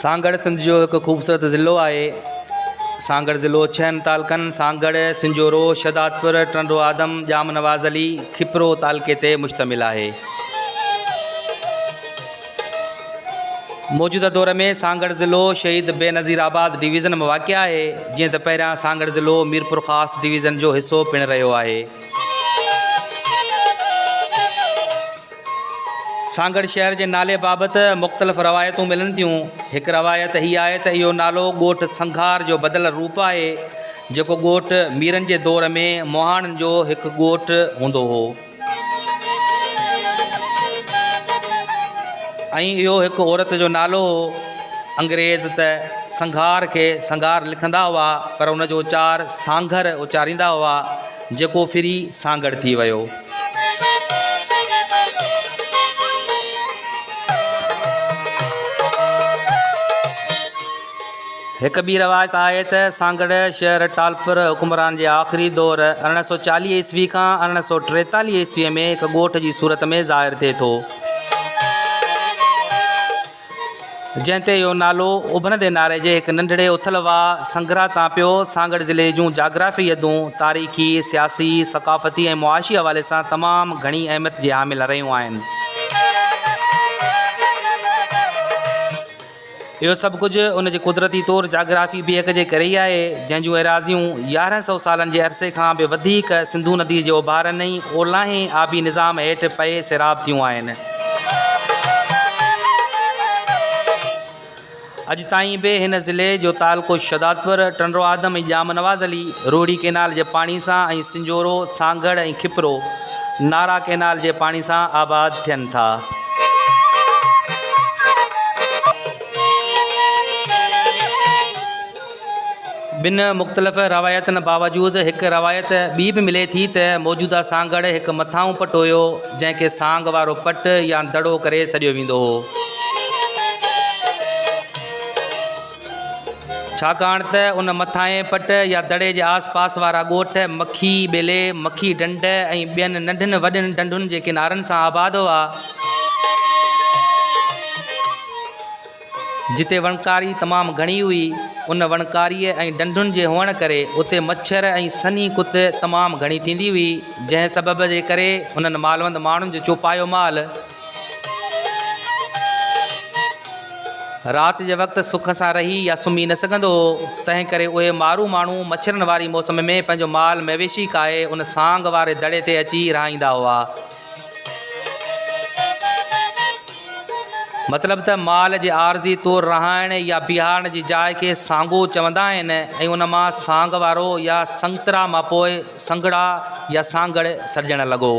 सांगड़ सिंध जो एक खूबसूरत ज़िलो है। सांगड़ ज़िलो 6 तालुक़नि सांगड़, सिंजोरो, शहदादपुर, टंडो आदम, जाम नवाज़ अली, खिपरो तालुक़े ते मुश्तमिल है। मौजूदा दौर में सांगड़ ज़िलो शहीद बेनज़ीर आबाद डिवीज़न में वाक़ है, जीअं त पहिरियां सांगड़ ज़िलो मीरपुर ख़ास डिवीज़न जो हिस्सो पिण रहियो आहे। सांगड़ शहर के नाले बाबत मुख़्तलिफ़ रवायतूं मिलन थियूं। एक रवायत ही है तो यो नालो ॻोठ संघार जो बदल रूप है, जो ॻोठ मीरन के दौर में मोहाणन जो एक ॻोठ होंदो हो। यो एक औरत जो नालो हो। अंग्रेज़ त संघार के संघार लिखंदा हुआ, पर उनजो उचार सांघर उचारींदा हुआ, जो फिरी सांगड़ थी वियो। एक बी रवायत है तो सांगड़ शहर टालपुर हुक्मरान के आखिरी दौर 1940 ईस्वी का 1943 ईस्वी में एक ॻोठ की सूरत में ज़ाहिर थे तो, जैसे यो नालो उभरंदे नारे जे एक नंढड़े उथलवा संग्रह ता पियो सांगड़ ज़िले जूं जाग्राफी यदूं तारीख़ी, सियासी, सकाफ़ती और मुआशी हवाले से तमाम घनी अहमियत के हामिल रहियूं आहिनि। यो सब कुछ उनके कुदरती तौर जाग्राफी भी एक जे करे है, जंहिंजूं एराज़ियूं 1100 सालन के अरसे खां भी वधीक सिंधु नदी के उभारनि ऐं ओलाहे आबी निज़ाम हेठि पए सिराब थियूं आहिनि। अज ताईं भी इन ज़िले जो तालुको शहदादपुर, टंडो आदम ऐं जाम नवाज़ अली रोड़ी केनाल के पानी से ऐं सिंजोरो, सांगड़ ऐं खिपरो नारा केनाल के पानी से आबाद थियन था। बिन मुख़्तलिफ़ रवायतन बावजूद एक रवायत बी भी मिले थी तो मौजूदा सांगड़ एक मथाऊं पट हुयो, जैके सांग वारो पट या दड़ो करे सॾियो वेंदो हो। छाकाणि त उन मथाएं पट या दड़े के आस पास वारा ॻोठ मक्खी ॿेले, मक्खी डंड ऐं ॿियनि नंढनि वॾनि डंडुनि के किनारनि सां आबाद हुआ। जिते वणकारी तमाम घनी हुई, उन वणकारी ऐं डंडुनि के हुअण करे उते मच्छर ऐं सनी कुत तमाम घनी थींदी हुई, जंहिं सबब जे करे उन्हनि मालवंद माण्हुनि जो चौपायो माल रात के वक्त सुख से रही या सुम्ही न सघंदो हो। तंहिं करे उहे मारू माण्हू मच्छरनि वारी मौसम में पंहिंजो माल मवेशी काए उन सांग वारे दड़े ते अची रहाईंदा हुआ। मतलब त माल के आर्जी तौर रहाइण या बिहारण की जाइ के सांगो चवंदा आहिनि, ऐं उन मां सांग वारो या संगतरा मां पोइ संगड़ा या सांगड़ सर्जण लॻो।